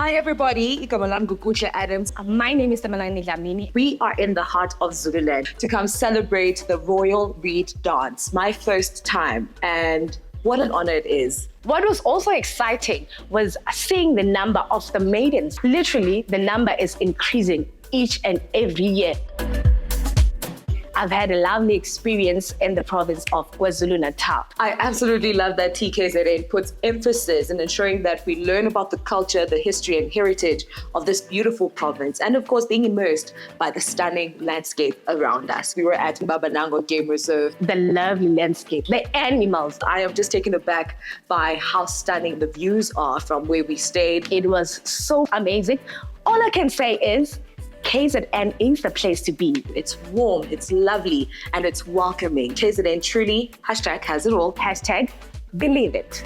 Hi everybody, igama lami nguKuhle Adams. My name is Tamalani Dlamini. We are in the heart of Zululand to come celebrate the Royal Reed Dance. My first time, and what an honor it is. What was also exciting was seeing the number of the maidens. Literally, the number is increasing each and every year. I've had a lovely experience in the province of KwaZulu-Natal. I absolutely love that TKZN puts emphasis in ensuring that we learn about the culture, the history and heritage of this beautiful province, and of course being immersed by the stunning landscape around us. We were at Mbabanango Game Reserve. The lovely landscape, the animals. I am just taken aback by how stunning the views are from where we stayed. It was so amazing. All I can say is, KZN is the place to be. It's warm, it's lovely, and it's welcoming. KZN truly, #has it all. #believe it.